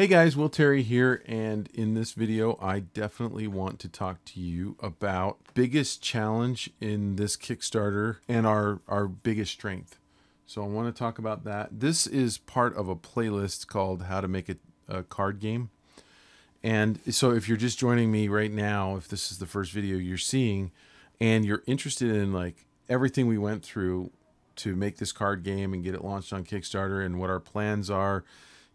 Hey guys, Will Terry here, and in this video I definitely want to talk to you about biggest challenge in this Kickstarter and our biggest strength. So I want to talk about that. This is part of a playlist called How to Make a Card Game. And so if you're just joining me right now, if this is the first video you're seeing and you're interested in like everything we went through to make this card game and get it launched on Kickstarter and what our plans are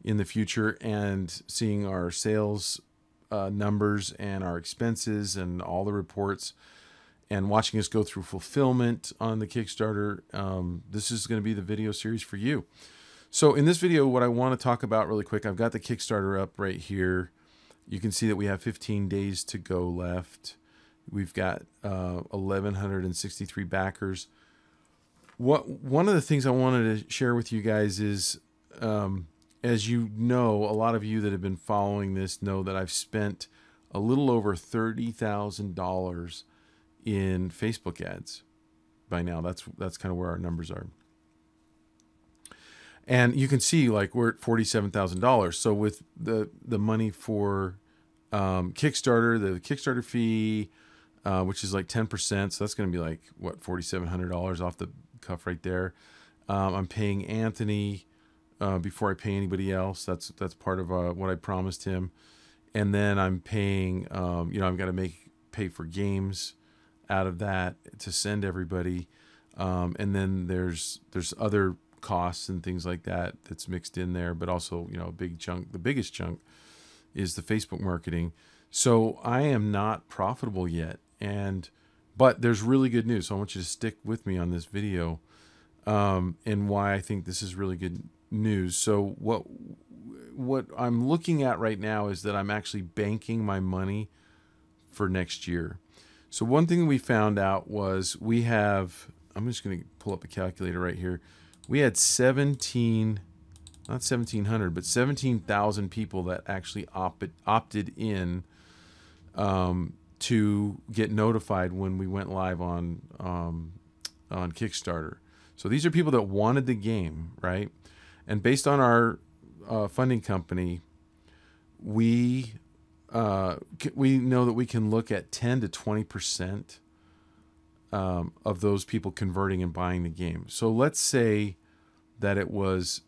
in the future, and seeing our sales numbers and our expenses and all the reports, and watching us go through fulfillment on the Kickstarter, this is going to be the video series for you. So in this video, what I want to talk about really quick, I've got the Kickstarter up right here. You can see that we have 15 days to go left. We've got 1,163 backers. One of the things I wanted to share with you guys is, as you know, a lot of you that have been following this know that I've spent a little over $30,000 in Facebook ads by now. That's kind of where our numbers are. And you can see like we're at $47,000. So with the money for Kickstarter, the Kickstarter fee, which is like 10%, so that's going to be like what, $4,700 off the cuff right there. I'm paying Anthony before I pay anybody else. That's part of what I promised him. And then I'm paying, I've got to pay for games out of that to send everybody. And then there's other costs and things like that that's mixed in there, but also, a big chunk, the biggest chunk is the Facebook marketing. So I am not profitable yet. But there's really good news. So I want you to stick with me on this video, and why I think this is really good news. So what I'm looking at right now is that I'm actually banking my money for next year. So one thing we found out was I'm just going to pull up a calculator right here. We had 17,000 people that actually opted in to get notified when we went live on Kickstarter. So these are people that wanted the game, right? And based on our funding company, we know that we can look at 10 to 20% of those people converting and buying the game. So let's say that it's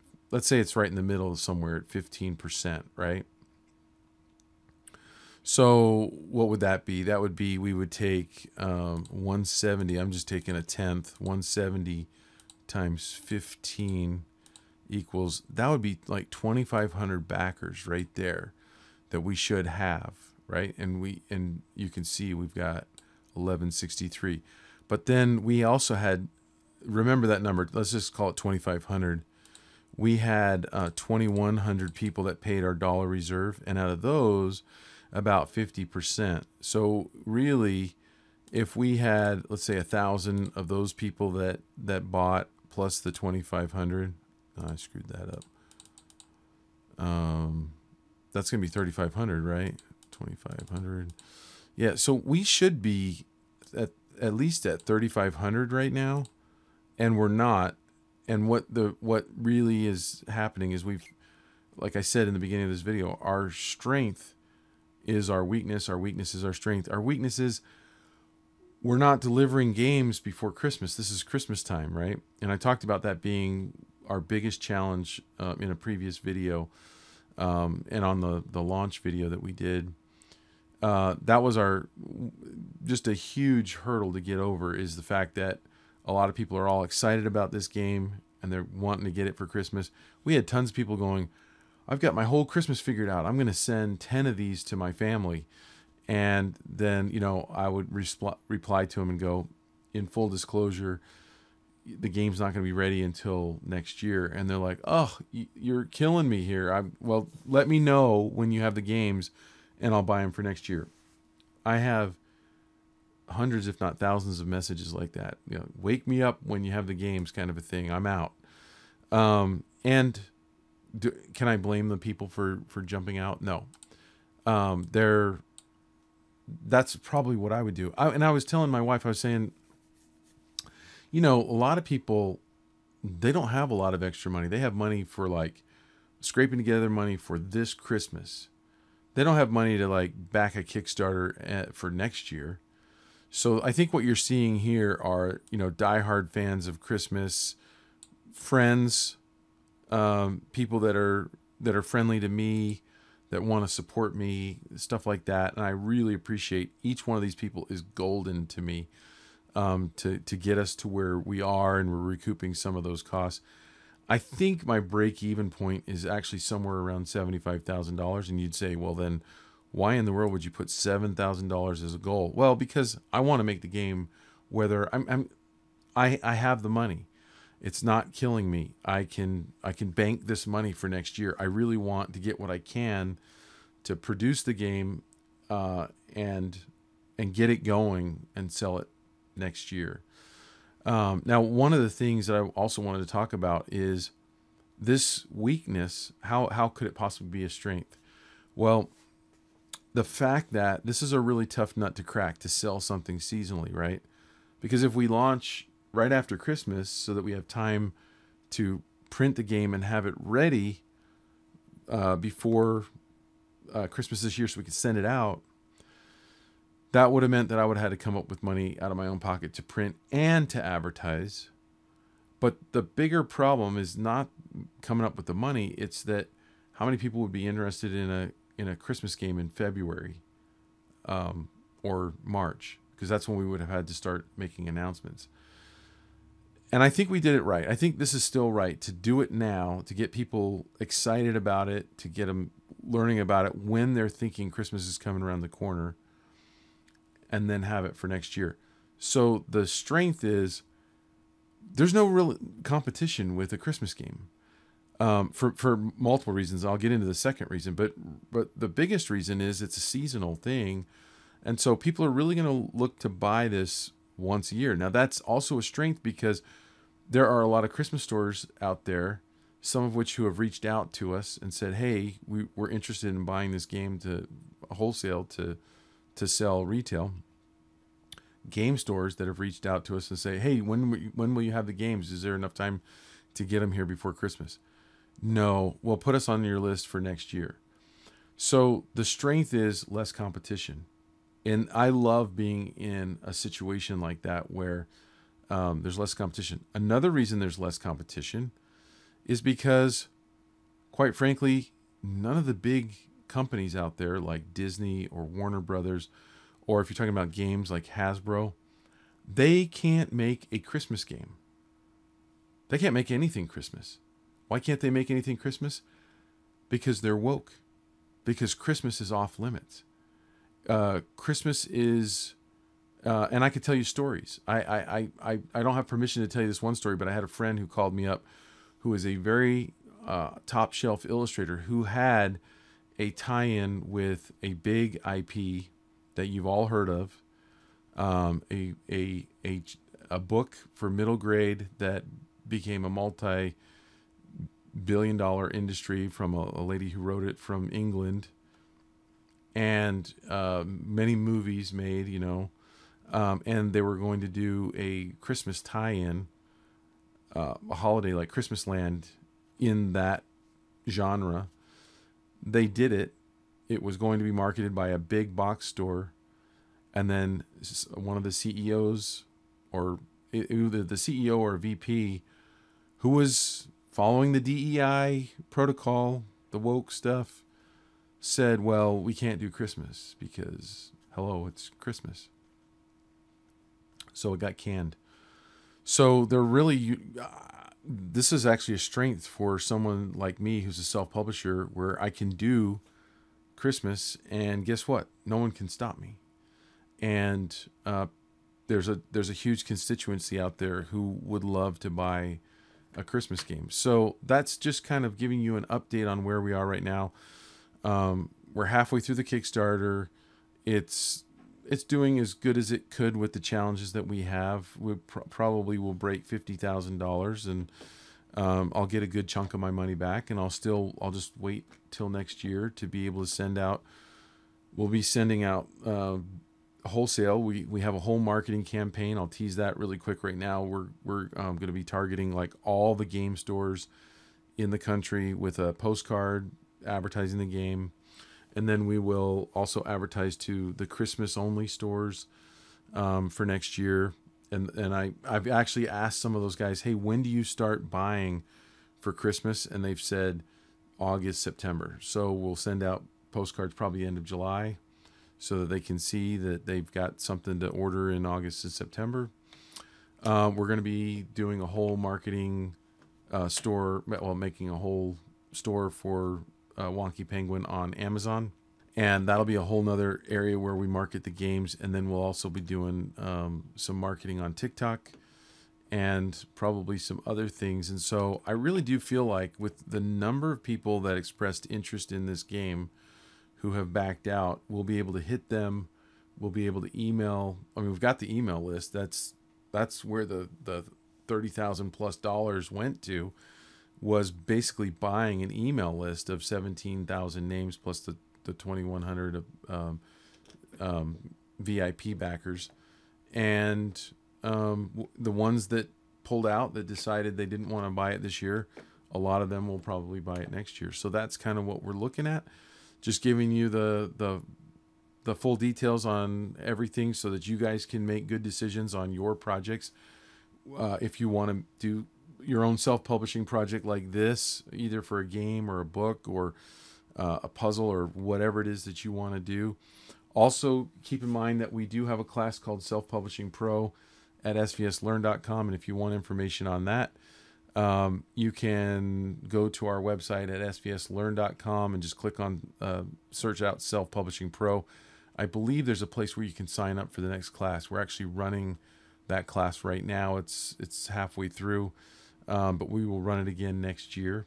right in the middle somewhere at 15%, right? So what would that be? That would be, we would take 170. I'm just taking a tenth. 170 times 15 equals, that would be like 2,500 backers right there that we should have, right? And you can see we've got 1,163. But then we also had, remember that number, let's just call it 2,500. We had 2,100 people that paid our dollar reserve, and out of those, about 50%. So really, if we had, let's say, 1,000 of those people that bought plus the 2,500, I screwed that up. That's gonna be 3,500, right? 2,500. Yeah. So we should be at least at 3,500 right now, and we're not. And what really is happening is like I said in the beginning of this video, our strength is our weakness. Our weakness is our strength. Our weakness is we're not delivering games before Christmas. This is Christmas time, right? And I talked about that being our biggest challenge in a previous video, and on the launch video that we did. That was just a huge hurdle to get over, is the fact that a lot of people are all excited about this game and they're wanting to get it for Christmas. We had tons of people going, I've got my whole Christmas figured out. I'm going to send 10 of these to my family. And then, I would reply to them and go, in full disclosure, the game's not going to be ready until next year. And they're like, oh, you're killing me here. Well, let me know when you have the games and I'll buy them for next year. I have hundreds, if not thousands, of messages like that. Wake me up when you have the games, kind of a thing. I'm out. Can I blame the people for jumping out? No. That's probably what I would do. And I was telling my wife, I was saying, a lot of people, they don't have a lot of extra money. They have money for like scraping together money for this Christmas. They don't have money to like back a Kickstarter for next year. So I think what you're seeing here are, diehard fans of Christmas, friends, people that are friendly to me, that want to support me, stuff like that. And I really appreciate each one of these people is golden to me, to get us to where we are, and we're recouping some of those costs. I think my break-even point is actually somewhere around $75,000. And you'd say, well, then why in the world would you put $7,000 as a goal? Well, because I want to make the game, whether I have the money. It's not killing me. I can bank this money for next year. I really want to get what I can to produce the game, and get it going and sell it next year. Now, one of the things that I also wanted to talk about is this weakness. How could it possibly be a strength? Well, the fact that this is a really tough nut to crack, to sell something seasonally, right? Because if we launch right after Christmas so that we have time to print the game and have it ready before Christmas this year so we could send it out, that would have meant that I would have had to come up with money out of my own pocket to print and to advertise. But the bigger problem is not coming up with the money. It's that how many people would be interested in a Christmas game in February or March, because that's when we would have had to start making announcements. And I think we did it right. I think this is still right to do it now, to get people excited about it, to get them learning about it when they're thinking Christmas is coming around the corner, and then have it for next year. So the strength is there's no real competition with a Christmas game, for multiple reasons. I'll get into the second reason, but the biggest reason is it's a seasonal thing. And so people are really going to look to buy this once a year. Now, that's also a strength because there are a lot of Christmas stores out there, some of which who have reached out to us and said, hey, we're interested in buying this game to wholesale to sell retail. Game stores that have reached out to us and say, hey, when will you have the games? Is there enough time to get them here before Christmas? No. Well, put us on your list for next year. So the strength is less competition. And I love being in a situation like that where there's less competition. Another reason there's less competition is because, quite frankly, none of the big companies out there like Disney or Warner Brothers, or if you're talking about games like Hasbro, they can't make a Christmas game. They can't make anything Christmas. Why can't they make anything Christmas? Because they're woke. Because Christmas is off limits. Christmas is, and I could tell you stories. I don't have permission to tell you this one story, but I had a friend who called me up who is a very top shelf illustrator who had a tie-in with a big IP that you've all heard of, a book for middle grade that became a multi-billion-dollar industry from a lady who wrote it from England, and many movies made, and they were going to do a Christmas tie-in, a holiday like Christmas Land in that genre. They did it. It was going to be marketed by a big box store, and then one of the CEOs, or either the CEO or VP, who was following the DEI protocol, the woke stuff, said, well, we can't do Christmas because, hello, it's Christmas. So it got canned. So they're really, this is actually a strength for someone like me who's a self-publisher, where I can do Christmas, and guess what? No one can stop me. And there's a huge constituency out there who would love to buy a Christmas game. So that's just kind of giving you an update on where we are right now. We're halfway through the Kickstarter. It's doing as good as it could with the challenges that we have. We probably will break $50,000, and I'll get a good chunk of my money back, and I'll just wait till next year to be able to send out. We'll be sending out wholesale. We have a whole marketing campaign. I'll tease that really quick right now. We're going to be targeting like all the game stores in the country with a postcard advertising the game. And then we will also advertise to the Christmas only stores for next year. And I've actually asked some of those guys, hey, when do you start buying for Christmas? And they've said August, September. So we'll send out postcards probably end of July so that they can see that they've got something to order in August and September. We're going to be doing a whole marketing store, well, making a whole store for Wonky Penguin on Amazon. And that'll be a whole nother area where we market the games. And then we'll also be doing some marketing on TikTok and probably some other things. And so I really do feel like with the number of people that expressed interest in this game who have backed out, we'll be able to hit them. We'll be able to email. I mean, we've got the email list. That's where the $30,000+ went to, was basically buying an email list of 17,000 names plus the 2,100 VIP backers. And the ones that pulled out, that decided they didn't want to buy it this year, a lot of them will probably buy it next year. So that's kind of what we're looking at. Just giving you the full details on everything so that you guys can make good decisions on your projects. If you want to do your own self-publishing project like this, either for a game or a book or a puzzle or whatever it is that you want to do. Also, keep in mind that we do have a class called Self-Publishing Pro at svslearn.com. And if you want information on that, you can go to our website at svslearn.com and just click on search out Self-Publishing Pro. I believe there's a place where you can sign up for the next class. We're actually running that class right now. It's halfway through, but we will run it again next year.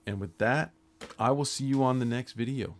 And with that, I will see you on the next video.